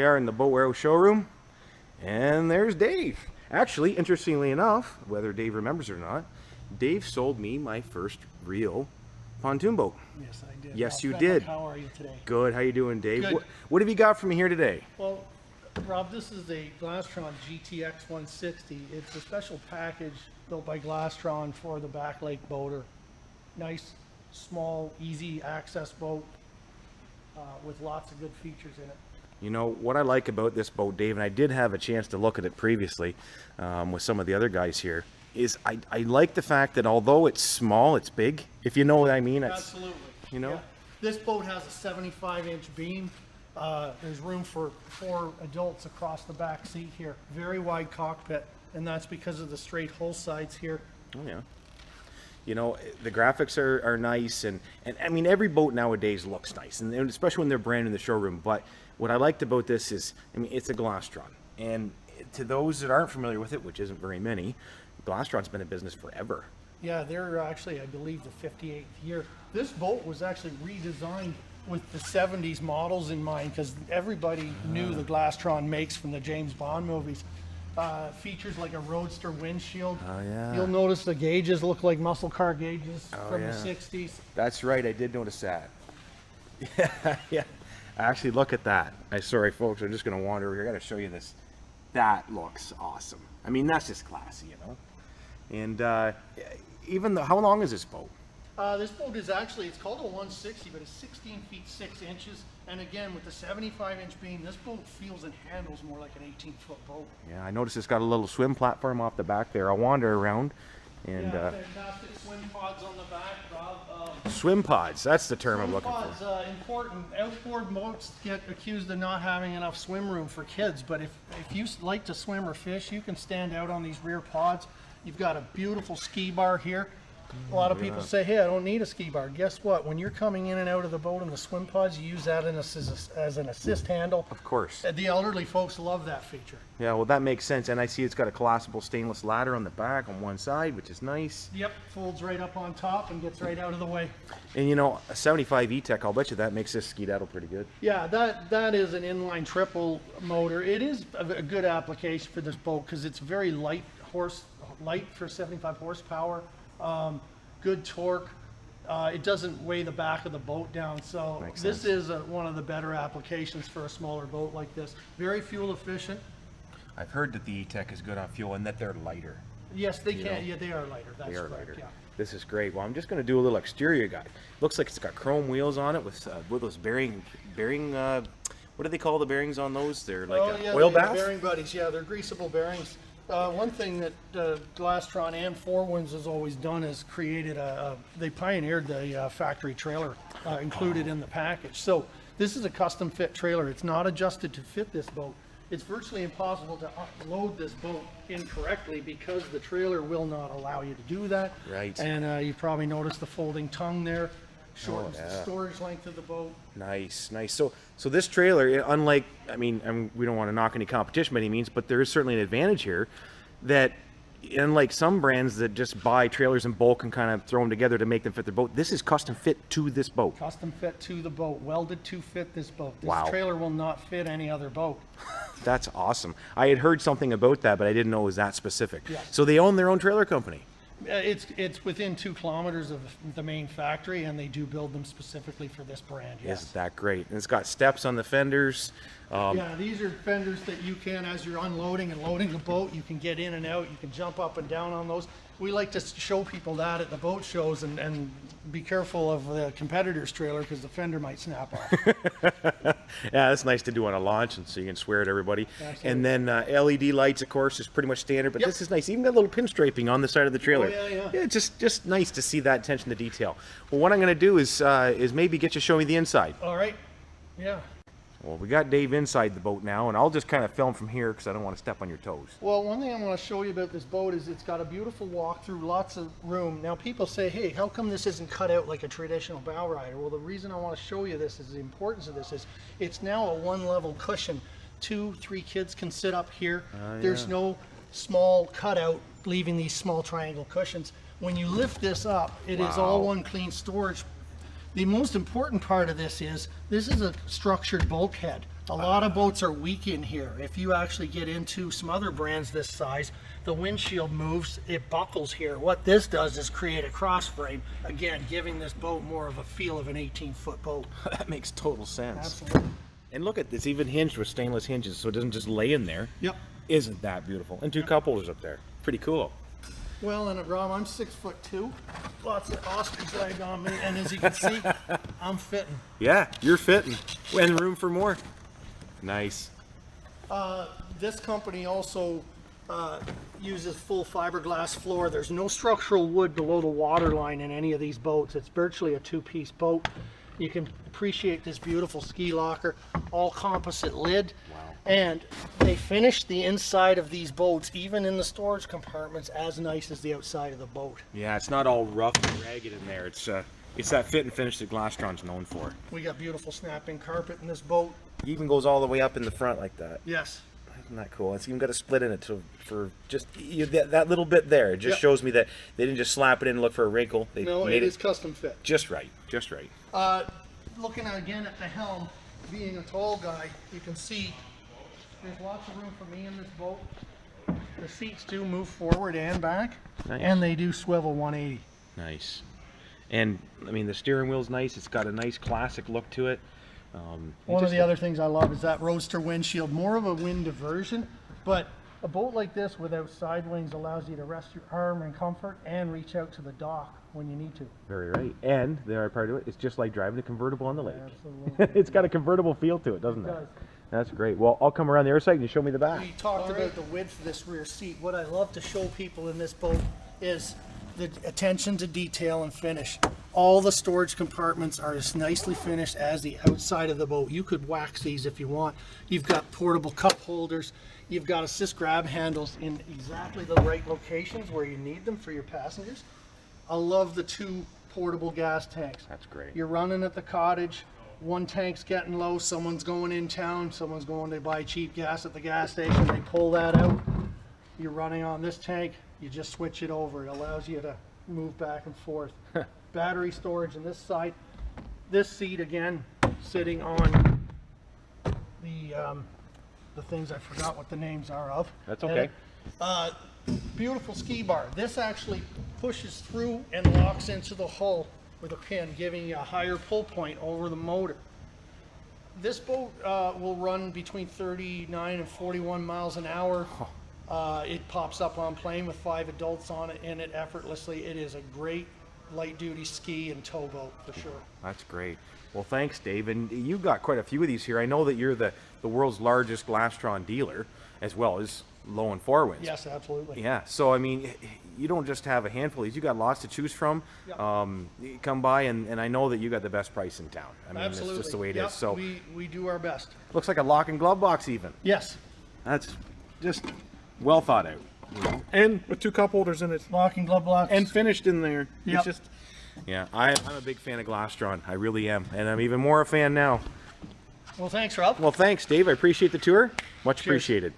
are in the Boat Warehouse showroom, and there's Dave. Actually, interestingly enough, whether Dave remembers or not, Dave sold me my first real pontoon boat. Yes, I did. Yes, you Rob, did. how are you today? Good. How you doing, Dave? Good. What have you got for me here today? Well, Rob, this is a Glastron GTX 160. It's a special package built by Glastron for the back lake boater. Nice, small, easy access boat with lots of good features in it. You know, what I like about this boat, Dave, and I did have a chance to look at it previously with some of the other guys here, is I like the fact that although it's small, it's big, if you know what I mean. Absolutely. You know? Yeah. This boat has a 75-inch beam. There's room for 4 adults across the back seat here. Very wide cockpit, and that's because of the straight hull sides here. Oh, yeah. You know, the graphics are nice, and I mean, every boat nowadays looks nice, and especially when they're brand new in the showroom. But what I liked about this is, I mean, it's a Glastron. And to those that aren't familiar with it, which isn't very many, Glastron's been in business forever. Yeah, they're actually, I believe, the 58th year. This boat was actually redesigned with the 70s models in mind, because everybody knew the Glastron makes from the James Bond movies. Features like a roadster windshield. Oh, yeah. You'll notice the gauges look like muscle car gauges from yeah. the 60s. That's right, I did notice that. Yeah, yeah. Actually, look at that. Sorry, folks, I'm just going to wander over here. I got to show you this. That looks awesome. I mean, that's just classy, you know. And even how long is this boat? This boat is actually, it's called a 160, but it's 16 feet 6 inches. And again, with the 75-inch beam, this boat feels and handles more like an 18-foot boat. Yeah, I noticed it's got a little swim platform off the back there. I'll wander around. And yeah, fantastic swim pods on the back, Rob. Swim pods, that's the term I'm looking for. Swim pods, important. Outboard boats get accused of not having enough swim room for kids, but if you like to swim or fish, you can stand out on these rear pods. You've got a beautiful ski bar here. A lot of people say, hey, I don't need a ski bar. Guess what? When you're coming in and out of the boat in the swim pods, you use that as an assist handle. Of course. The elderly folks love that feature. Yeah, well, that makes sense. And I see it's got a collapsible stainless ladder on the back on one side, which is nice. Yep, folds right up on top and gets right out of the way. And you know, a 75 E-Tech, I'll bet you that makes this skedaddle pretty good. Yeah, that is an inline triple motor. It is a good application for this boat because it's very light for 75 horsepower. Good torque. It doesn't weigh the back of the boat down, so this is one of the better applications for a smaller boat like this. Very fuel efficient. I've heard that the E-Tech is good on fuel and that they're lighter. Yes, they can. Yeah, they are lighter. That's correct. Lighter. Yeah. This is great. Well, I'm just going to do a little exterior guide. Looks like it's got chrome wheels on it with those bearing. What do they call the bearings on those? They're like oil bath. Bearing buddies. Yeah, they're greasable bearings. One thing that Glastron and Four Winds has always done is created they pioneered the factory trailer included in the package. So this is a custom fit trailer. It's not adjusted to fit this boat. It's virtually impossible to load this boat incorrectly because the trailer will not allow you to do that. Right. And you probably noticed the folding tongue there. Shortens the storage length of the boat. Nice, nice. So this trailer, unlike, I mean, we don't want to knock any competition by any means, but there is certainly an advantage here that, unlike some brands that just buy trailers in bulk and kind of throw them together to make them fit their boat, this is custom fit to this boat. Custom fit to the boat, welded to fit this boat. This Wow. trailer will not fit any other boat. That's awesome. I had heard something about that, but I didn't know it was that specific. Yes. So they own their own trailer company. It's within 2 kilometers of the main factory, and they do build them specifically for this brand. Yes. Isn't that great? And it's got steps on the fenders. Yeah, these are fenders that you can, as you're unloading and loading the boat, you can get in and out. You can jump up and down on those. We like to show people that at the boat shows, and be careful of the competitor's trailer because the fender might snap off. Yeah, that's nice to do on a launch, and so you can swear at everybody. Absolutely. And then LED lights, of course, is pretty much standard, but this is nice. Even got a little pinstriping on the side of the trailer. Oh, yeah. Yeah, just nice to see that attention to detail. Well, what I'm going to do is maybe get you to show me the inside. All right. Yeah. Well, we got Dave inside the boat now, and I'll just kind of film from here because I don't want to step on your toes. Well, one thing I want to show you about this boat is it's got a beautiful walk-through, lots of room. Now, people say, hey, how come this isn't cut out like a traditional bow rider? Well, the reason I want to show you this is the importance of this is it's now a 1-level cushion. 2-3 kids can sit up here. There's no small cutout leaving these small triangle cushions. When you lift this up, it is all one clean storage. The most important part of this is a structured bulkhead. A lot of boats are weak in here. If you actually get into some other brands this size, the windshield moves, it buckles here. What this does is create a cross frame, again, giving this boat more of a feel of an 18-foot boat. That makes total sense. Absolutely. And look at this, even hinged with stainless hinges, so it doesn't just lay in there. Yep. Isn't that beautiful? And two cup holders up there. Pretty cool. Well, and Rob, I'm 6'2", lots of ostrich leg on me, and as you can see, I'm fitting. Yeah, you're fitting. And room for more. Nice. This company also uses full fiberglass floor. There's no structural wood below the waterline in any of these boats. It's virtually a two-piece boat. You can appreciate this beautiful ski locker, all composite lid. Wow. And they finished the inside of these boats, even in the storage compartments, as nice as the outside of the boat. Yeah, it's not all rough and ragged in there. It's that fit and finish that Glastron's known for. We got beautiful snap-in carpet in this boat. It even goes all the way up in the front like that. Yes. Isn't that cool? It's even got a split in it for just that little bit there. It just shows me that they didn't just slap it in and look for a wrinkle. They It is custom fit. Just right. Just right. Looking again at the helm, being a tall guy, you can see there's lots of room for me in this boat. The seats do move forward and back, Nice. and they do swivel 180. Nice. And I mean, the steering wheel's nice. It's got a nice classic look to it. One of the other things I love is that roadster windshield, more of a wind diversion, but a boat like this without side wings allows you to rest your arm in comfort and reach out to the dock when you need to. Very right. And the other part of it, it's just like driving a convertible on the lake. Absolutely. It's got a convertible feel to it, doesn't it? It does. That's great. Well, I'll come around the other side and you show me the back. We talked about the width of this rear seat. What I love to show people in this boat is the attention to detail and finish. All the storage compartments are as nicely finished as the outside of the boat. You could wax these if you want. You've got portable cup holders. You've got assist grab handles in exactly the right locations where you need them for your passengers. I love the two portable gas tanks. That's great. You're running at the cottage, one tank's getting low, someone's going in town, someone's going to buy cheap gas at the gas station, they pull that out. You're running on this tank, you just switch it over. It allows you to move back and forth. Battery storage on this side. This seat again, sitting on the things I forgot what the names are of. That's okay. Beautiful ski bar. This actually pushes through and locks into the hull with a pin, giving you a higher pull point over the motor. This boat will run between 39 and 41 miles an hour. It pops up on plane with 5 adults on it in it effortlessly. It is a great light duty ski and tow boat for sure. That's great. Well, thanks, Dave. And you've got quite a few of these here. I know that you're the world's largest Glastron dealer, as well as Lowe and Four Winds. Yes, absolutely. Yeah. So, I mean, you don't just have a handful of these. You got lots to choose from. Yep. You come by, and I know that you got the best price in town. I mean, Absolutely. that's just the way it Yep, is. So, we do our best. looks like a lock and glove box even. Yes. That's just well thought out. You know? And with two cup holders in it. Lock and glove box. And finished in there. Yep. It's just, yeah, I'm a big fan of Glastron. I really am. And I'm even more a fan now. Well, thanks, Rob. Well, thanks, Dave. I appreciate the tour. Much Cheers. appreciated.